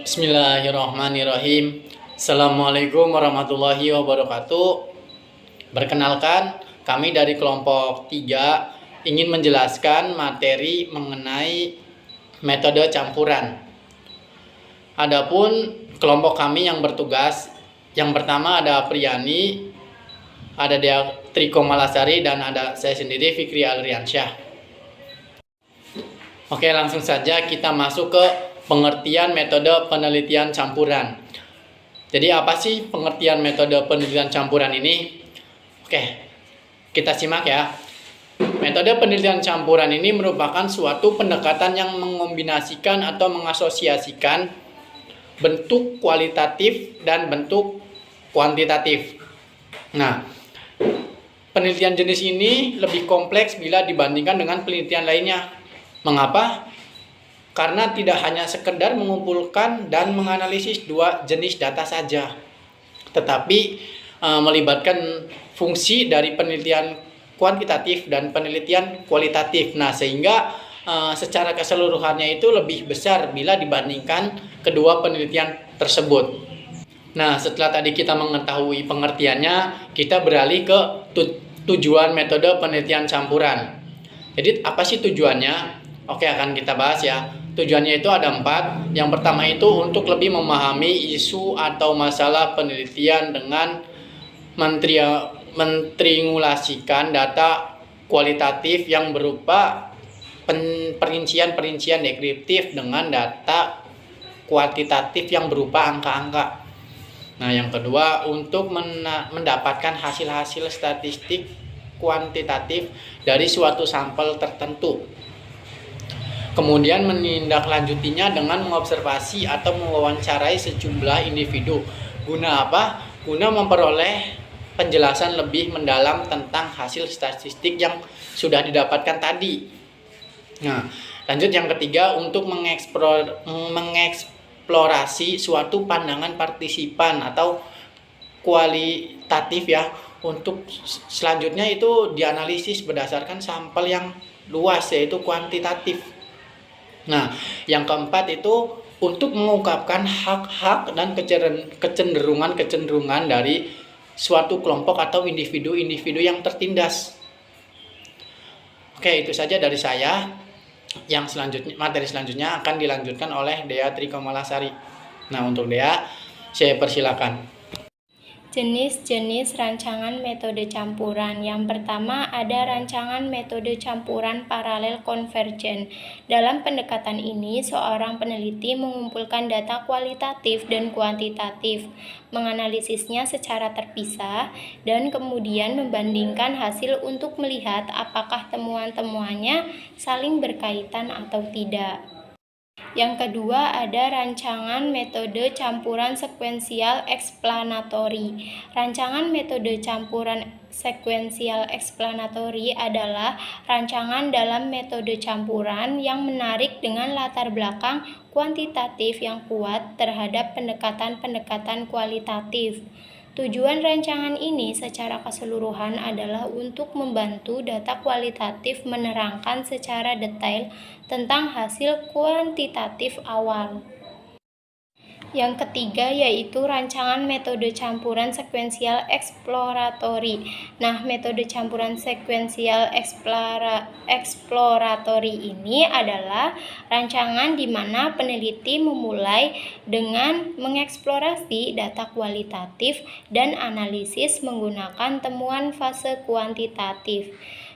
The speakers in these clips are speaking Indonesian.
Bismillahirrahmanirrahim. Assalamualaikum warahmatullahi wabarakatuh. Perkenalkan, kami dari kelompok 3 ingin menjelaskan materi mengenai metode campuran. Adapun kelompok kami yang bertugas, yang pertama ada Priyani, ada Dea Triko Malasari, dan ada saya sendiri Fikri Alriansyah. Oke, langsung saja kita masuk ke pengertian metode penelitian campuran. Jadi apa sih pengertian metode penelitian campuran ini? Oke, kita simak ya. Metode penelitian campuran ini merupakan suatu pendekatan yang mengombinasikan atau mengasosiasikan bentuk kualitatif dan bentuk kuantitatif. Nah, penelitian jenis ini lebih kompleks bila dibandingkan dengan penelitian lainnya. Mengapa? Karena tidak hanya sekedar mengumpulkan dan menganalisis dua jenis data saja, tetapi melibatkan fungsi dari penelitian kuantitatif dan penelitian kualitatif. Nah, sehingga secara keseluruhannya itu lebih besar bila dibandingkan kedua penelitian tersebut. Nah, setelah tadi kita mengetahui pengertiannya, kita beralih ke tujuan metode penelitian campuran. Jadi apa sih tujuannya? Oke, akan kita bahas ya. Tujuannya itu ada 4. Yang pertama itu untuk lebih memahami isu atau masalah penelitian dengan mentriangulasikan data kualitatif yang berupa perincian-perincian deskriptif dengan data kuantitatif yang berupa angka-angka. Nah, yang kedua untuk mendapatkan hasil-hasil statistik kuantitatif dari suatu sampel tertentu. Kemudian menindaklanjutinya dengan mengobservasi atau mewawancarai sejumlah individu. Guna apa? Guna memperoleh penjelasan lebih mendalam tentang hasil statistik yang sudah didapatkan tadi. Nah, lanjut yang ketiga untuk mengeksplorasi suatu pandangan partisipan atau kualitatif ya. Untuk selanjutnya itu dianalisis berdasarkan sampel yang luas, yaitu kuantitatif. Nah, yang keempat itu untuk mengungkapkan hak-hak dan kecenderungan dari suatu kelompok atau individu-individu yang tertindas. Oke, itu saja dari saya. Yang selanjutnya, materi selanjutnya akan dilanjutkan oleh Dea Triko Malasari. Nah, untuk Dea, saya persilakan. Jenis-jenis rancangan metode campuran. Yang pertama ada rancangan metode campuran paralel konvergen. Dalam pendekatan ini, seorang peneliti mengumpulkan data kualitatif dan kuantitatif, menganalisisnya secara terpisah, dan kemudian membandingkan hasil untuk melihat apakah temuan-temuannya saling berkaitan atau tidak. Yang kedua ada rancangan metode campuran sekuensial eksplanatori. Rancangan metode campuran sekuensial eksplanatori adalah rancangan dalam metode campuran yang menarik dengan latar belakang kuantitatif yang kuat terhadap pendekatan-pendekatan kualitatif. Tujuan rancangan ini secara keseluruhan adalah untuk membantu data kualitatif menerangkan secara detail tentang hasil kuantitatif awal. Yang ketiga yaitu rancangan metode campuran sekuensial eksploratori. Nah, metode campuran sekuensial eksploratori ini adalah rancangan di mana peneliti memulai dengan mengeksplorasi data kualitatif dan analisis menggunakan temuan fase kuantitatif.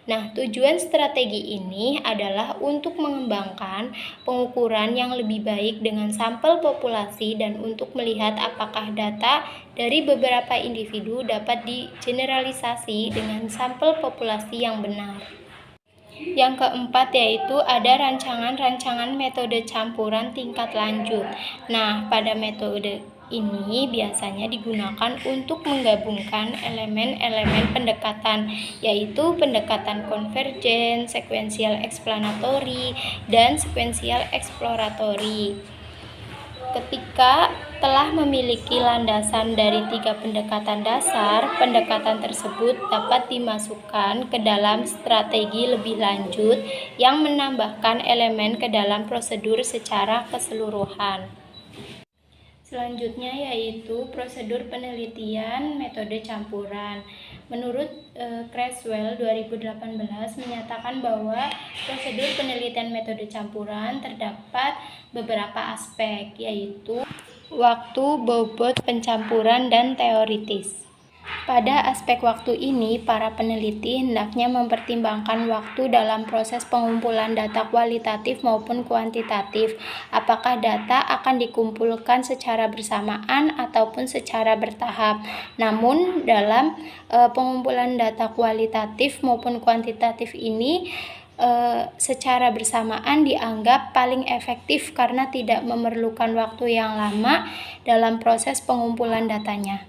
Nah, tujuan strategi ini adalah untuk mengembangkan pengukuran yang lebih baik dengan sampel populasi dan untuk melihat apakah data dari beberapa individu dapat digeneralisasi dengan sampel populasi yang benar. Yang keempat yaitu ada rancangan-rancangan metode campuran tingkat lanjut. Nah, pada metode ini biasanya digunakan untuk menggabungkan elemen-elemen pendekatan, yaitu pendekatan konvergen, sekuensial eksplanatori, dan sekuensial eksploratori. Ketika telah memiliki landasan dari 3 pendekatan dasar, pendekatan tersebut dapat dimasukkan ke dalam strategi lebih lanjut yang menambahkan elemen ke dalam prosedur secara keseluruhan. Selanjutnya yaitu prosedur penelitian metode campuran. Menurut Creswell 2018 menyatakan bahwa prosedur penelitian metode campuran terdapat beberapa aspek, yaitu waktu, bobot pencampuran, dan teoritis. Pada aspek waktu ini, para peneliti hendaknya mempertimbangkan waktu dalam proses pengumpulan data kualitatif maupun kuantitatif. Apakah data akan dikumpulkan secara bersamaan ataupun secara bertahap. Namun, dalam pengumpulan data kualitatif maupun kuantitatif ini, secara bersamaan dianggap paling efektif karena tidak memerlukan waktu yang lama dalam proses pengumpulan datanya.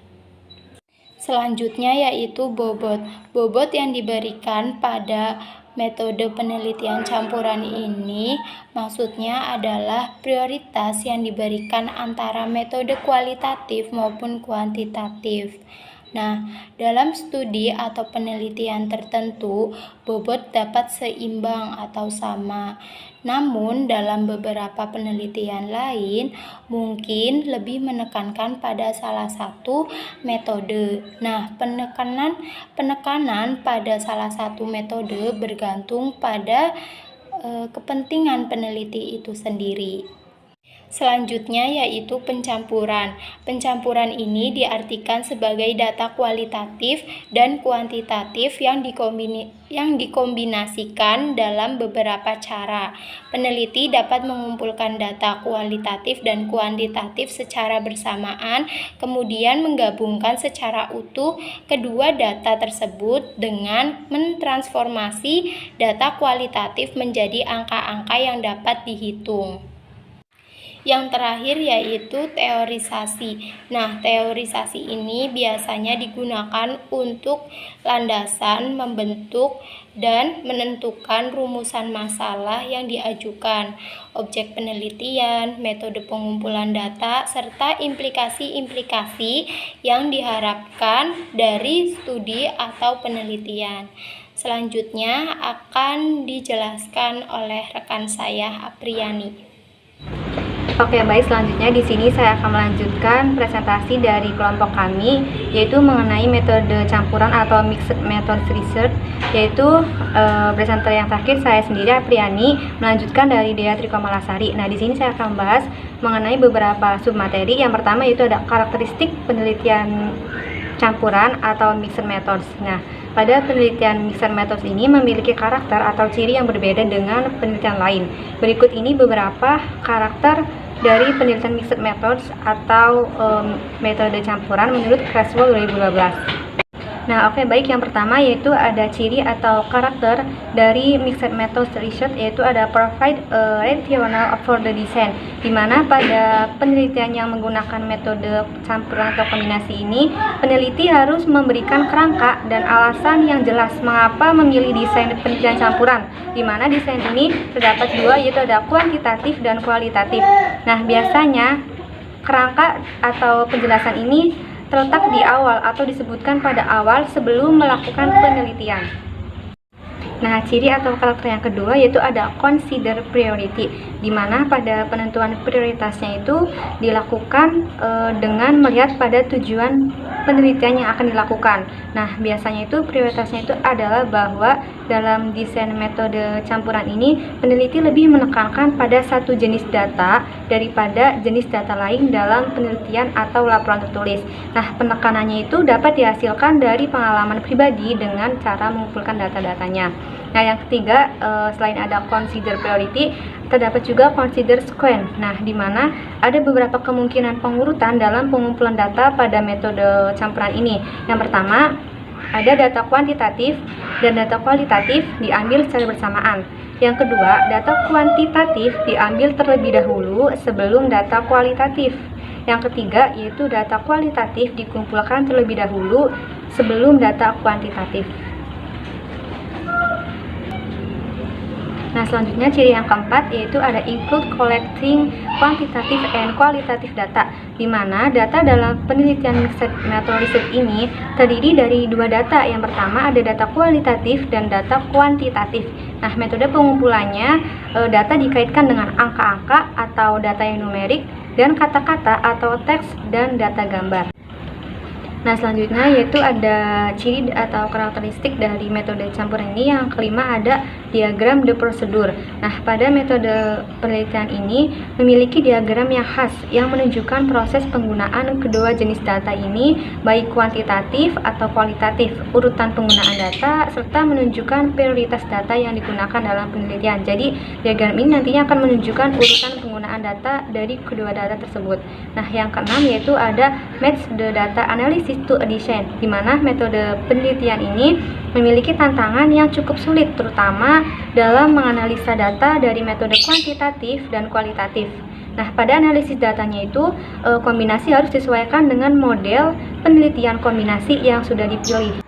Selanjutnya yaitu bobot. Bobot yang diberikan pada metode penelitian campuran ini maksudnya adalah prioritas yang diberikan antara metode kualitatif maupun kuantitatif. Nah, dalam studi atau penelitian tertentu, bobot dapat seimbang atau sama. Namun, dalam beberapa penelitian lain, mungkin lebih menekankan pada salah satu metode. Nah, penekanan pada salah satu metode bergantung pada kepentingan peneliti itu sendiri. Selanjutnya yaitu pencampuran. Pencampuran ini diartikan sebagai data kualitatif dan kuantitatif yang dikombinasikan dalam beberapa cara. Peneliti dapat mengumpulkan data kualitatif dan kuantitatif secara bersamaan, kemudian menggabungkan secara utuh kedua data tersebut dengan mentransformasi data kualitatif menjadi angka-angka yang dapat dihitung. Yang terakhir yaitu teorisasi. Nah, teorisasi ini biasanya digunakan untuk landasan membentuk dan menentukan rumusan masalah yang diajukan, objek penelitian, metode pengumpulan data, serta implikasi-implikasi yang diharapkan dari studi atau penelitian. Selanjutnya akan dijelaskan oleh rekan saya, Apriani. Oke, baik, selanjutnya di sini saya akan melanjutkan presentasi dari kelompok kami, yaitu mengenai metode campuran atau mixed methods research, yaitu presenter yang terakhir saya sendiri, Apriani, melanjutkan dari Dea Trikomalasari. Nah, di sini saya akan membahas mengenai beberapa submateri. Yang pertama yaitu ada karakteristik penelitian campuran atau mixed methods. Nah, pada penelitian mixed methods ini memiliki karakter atau ciri yang berbeda dengan penelitian lain. Berikut ini beberapa karakter dari penelitian mixed methods atau metode campuran menurut Creswell 2012. Nah, oke, baik, yang pertama yaitu ada ciri atau karakter dari mixed methods research, yaitu ada provide a rationale for the design, di mana pada penelitian yang menggunakan metode campuran atau kombinasi ini, peneliti harus memberikan kerangka dan alasan yang jelas mengapa memilih desain penelitian campuran, di mana desain ini terdapat dua, yaitu ada kuantitatif dan kualitatif. Nah, biasanya kerangka atau penjelasan ini terletak di awal atau disebutkan pada awal sebelum melakukan penelitian. Nah, ciri atau karakter yang kedua yaitu ada consider priority, di mana pada penentuan prioritasnya itu dilakukan dengan melihat pada tujuan penelitian yang akan dilakukan. Nah, biasanya itu prioritasnya itu adalah bahwa dalam desain metode campuran ini peneliti lebih menekankan pada satu jenis data daripada jenis data lain dalam penelitian atau laporan tertulis. Nah, penekanannya itu dapat dihasilkan dari pengalaman pribadi dengan cara mengumpulkan data-datanya. Nah, yang ketiga, selain ada consider priority, terdapat juga consider sequence. Nah, di mana ada beberapa kemungkinan pengurutan dalam pengumpulan data pada metode campuran ini. Yang pertama, ada data kuantitatif dan data kualitatif diambil secara bersamaan. Yang kedua, data kuantitatif diambil terlebih dahulu sebelum data kualitatif. Yang ketiga, yaitu data kualitatif dikumpulkan terlebih dahulu sebelum data kuantitatif. Nah, selanjutnya ciri yang keempat yaitu ada include collecting quantitative and qualitative data, di mana data dalam penelitian mixed method research ini terdiri dari dua data. Yang pertama ada data kualitatif dan data kuantitatif. Nah, metode pengumpulannya data dikaitkan dengan angka-angka atau data yang numerik dan kata-kata atau teks dan data gambar. Nah, selanjutnya yaitu ada ciri atau karakteristik dari metode campuran ini. Yang kelima ada diagram the procedure. Nah, pada metode penelitian ini memiliki diagram yang khas yang menunjukkan proses penggunaan kedua jenis data ini, baik kuantitatif atau kualitatif, urutan penggunaan data, serta menunjukkan prioritas data yang digunakan dalam penelitian. Jadi, diagram ini nantinya akan menunjukkan urutan penggunaan data dari kedua data tersebut. Nah, yang keenam yaitu ada match the data analysis to addition, di mana metode penelitian ini memiliki tantangan yang cukup sulit, terutama dalam menganalisa data dari metode kuantitatif dan kualitatif. Nah, pada analisis datanya itu kombinasi harus disesuaikan dengan model penelitian kombinasi yang sudah dipilih.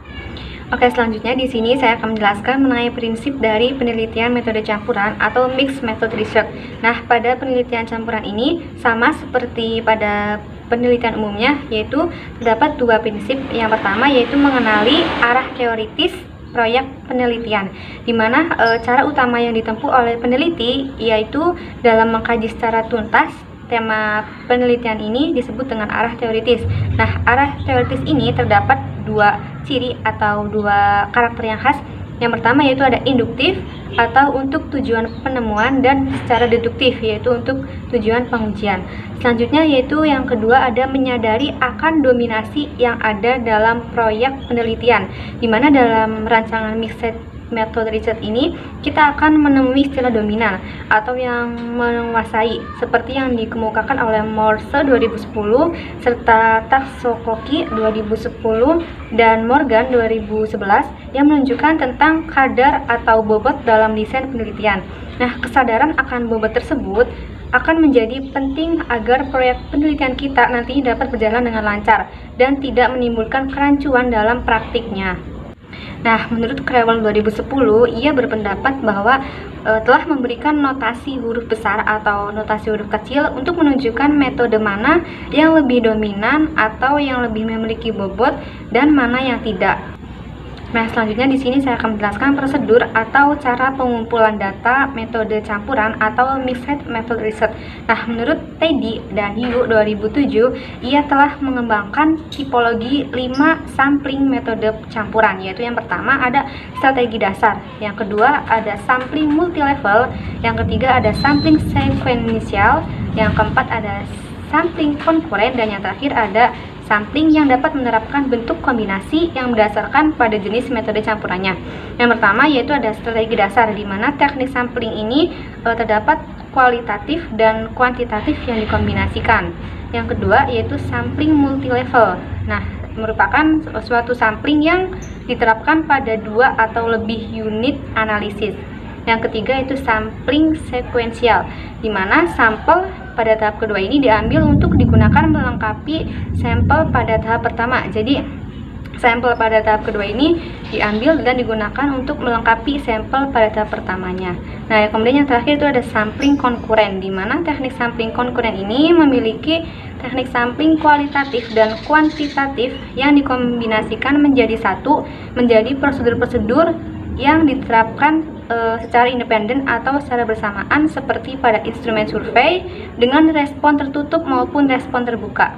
Oke, selanjutnya di sini saya akan menjelaskan mengenai prinsip dari penelitian metode campuran atau mixed method research. Nah, pada penelitian campuran ini sama seperti pada penelitian umumnya, yaitu terdapat dua prinsip. Yang pertama yaitu mengenali arah teoritis proyek penelitian, di mana cara utama yang ditempuh oleh peneliti yaitu dalam mengkaji secara tuntas tema penelitian ini disebut dengan arah teoritis. Nah, arah teoritis ini terdapat dua ciri atau dua karakter yang khas. Yang pertama yaitu ada induktif atau untuk tujuan penemuan, dan secara deduktif yaitu untuk tujuan pengujian. Selanjutnya yaitu yang kedua ada menyadari akan dominasi yang ada dalam proyek penelitian, di mana dalam rancangan mixed method research ini kita akan menemui istilah dominan atau yang menguasai, seperti yang dikemukakan oleh Morse 2010 serta Taksokoki 2010 dan Morgan 2011 yang menunjukkan tentang kadar atau bobot dalam desain penelitian. Nah, kesadaran akan bobot tersebut akan menjadi penting agar proyek penelitian kita nanti dapat berjalan dengan lancar dan tidak menimbulkan kerancuan dalam praktiknya. Nah, menurut Crewell 2010, ia berpendapat bahwa telah memberikan notasi huruf besar atau notasi huruf kecil untuk menunjukkan metode mana yang lebih dominan atau yang lebih memiliki bobot dan mana yang tidak. Nah, selanjutnya di sini saya akan menjelaskan prosedur atau cara pengumpulan data metode campuran atau mixed method research. Nah, menurut Teddy dan Yu 2007, ia telah mengembangkan tipologi 5 sampling metode campuran, yaitu yang pertama ada strategi dasar, yang kedua ada sampling multilevel, yang ketiga ada sampling sequential, yang keempat ada sampling konkuren, dan yang terakhir ada sampling yang dapat menerapkan bentuk kombinasi yang berdasarkan pada jenis metode campurannya. Yang pertama yaitu ada strategi dasar, di mana teknik sampling ini terdapat kualitatif dan kuantitatif yang dikombinasikan. Yang kedua yaitu sampling multilevel. Nah, merupakan suatu sampling yang diterapkan pada 2 atau lebih unit analisis. Yang ketiga itu sampling sekuensial, di mana sampel pada tahap kedua ini diambil untuk digunakan melengkapi sampel pada tahap pertama. Jadi sampel pada tahap kedua ini diambil dan digunakan untuk melengkapi sampel pada tahap pertamanya. Nah, kemudian yang terakhir itu ada sampling konkuren, di mana teknik sampling konkuren ini memiliki teknik sampling kualitatif dan kuantitatif yang dikombinasikan menjadi satu, menjadi prosedur-prosedur yang diterapkan secara independen atau secara bersamaan seperti pada instrumen survei dengan respon tertutup maupun respon terbuka.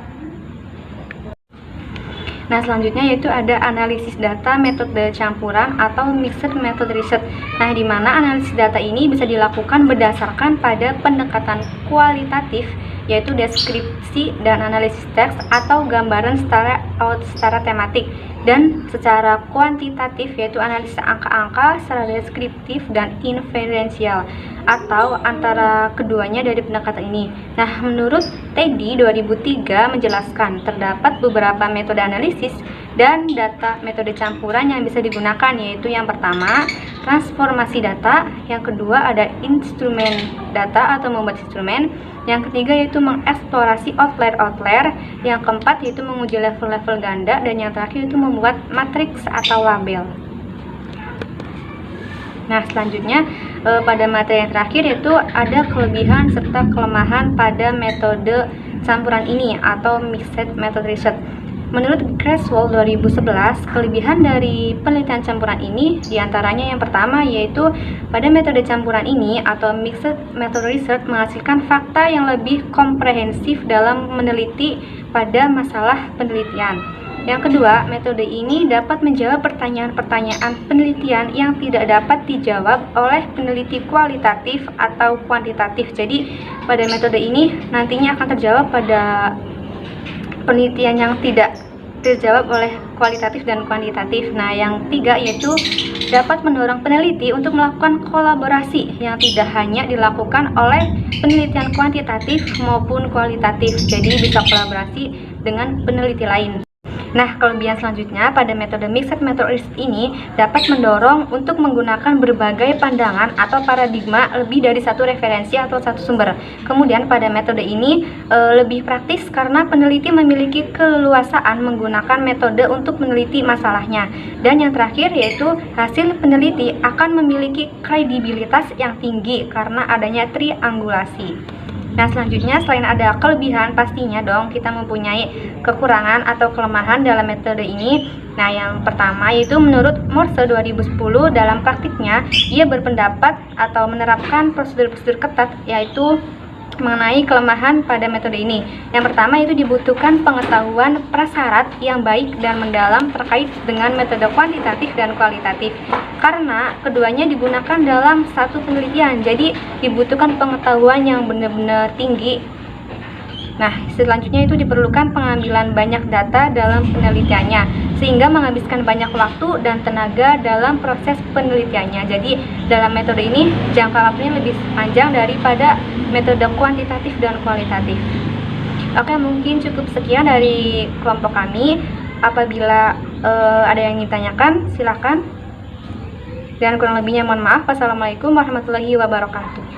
Nah, selanjutnya yaitu ada analisis data metode campuran atau mixed method research. Nah, di mana analisis data ini bisa dilakukan berdasarkan pada pendekatan kualitatif, yaitu deskripsi dan analisis teks atau gambaran secara tematik, dan secara kuantitatif yaitu analisa angka-angka secara deskriptif dan inferensial, atau antara keduanya dari pendekatan ini. Nah, menurut Teddy 2003 menjelaskan terdapat beberapa metode analisis dan data metode campuran yang bisa digunakan, yaitu yang pertama transformasi data, yang kedua ada instrumen data atau membuat instrumen, yang ketiga yaitu mengeksplorasi outlier, yang keempat yaitu menguji level-level ganda, dan yang terakhir itu membuat matriks atau label. Nah, selanjutnya pada materi yang terakhir, yaitu ada kelebihan serta kelemahan pada metode campuran ini atau mixed method research. Menurut Creswell 2011, kelebihan dari penelitian campuran ini diantaranya yang pertama yaitu pada metode campuran ini atau mixed method research menghasilkan fakta yang lebih komprehensif dalam meneliti pada masalah penelitian. Yang kedua, metode ini dapat menjawab pertanyaan-pertanyaan penelitian yang tidak dapat dijawab oleh peneliti kualitatif atau kuantitatif. Jadi, pada metode ini nantinya akan terjawab pada penelitian yang tidak terjawab oleh kualitatif dan kuantitatif. Nah, yang tiga yaitu dapat mendorong peneliti untuk melakukan kolaborasi yang tidak hanya dilakukan oleh penelitian kuantitatif maupun kualitatif. Jadi bisa kolaborasi dengan peneliti lain. Nah, kelebihan selanjutnya pada metode mixed method research ini dapat mendorong untuk menggunakan berbagai pandangan atau paradigma lebih dari satu referensi atau satu sumber. Kemudian pada metode ini lebih praktis karena peneliti memiliki keleluasaan menggunakan metode untuk meneliti masalahnya. Dan yang terakhir yaitu hasil peneliti akan memiliki kredibilitas yang tinggi karena adanya triangulasi. Nah, selanjutnya selain ada kelebihan, pastinya dong kita mempunyai kekurangan atau kelemahan dalam metode ini. Nah, yang pertama yaitu menurut Morse 2010 dalam praktiknya ia berpendapat atau menerapkan prosedur-prosedur ketat yaitu mengenai kelemahan pada metode ini. Yang pertama itu dibutuhkan pengetahuan prasyarat yang baik dan mendalam terkait dengan metode kuantitatif dan kualitatif. Karena keduanya digunakan dalam satu penelitian, jadi dibutuhkan pengetahuan yang benar-benar tinggi. Nah, selanjutnya itu diperlukan pengambilan banyak data dalam penelitiannya, sehingga menghabiskan banyak waktu dan tenaga dalam proses penelitiannya. Jadi, dalam metode ini jangka waktunya lebih panjang daripada metode kuantitatif dan kualitatif. Oke, mungkin cukup sekian dari kelompok kami. Apabila ada yang ingin ditanyakan, silakan. Dan kurang lebihnya mohon maaf. Wassalamualaikum warahmatullahi wabarakatuh.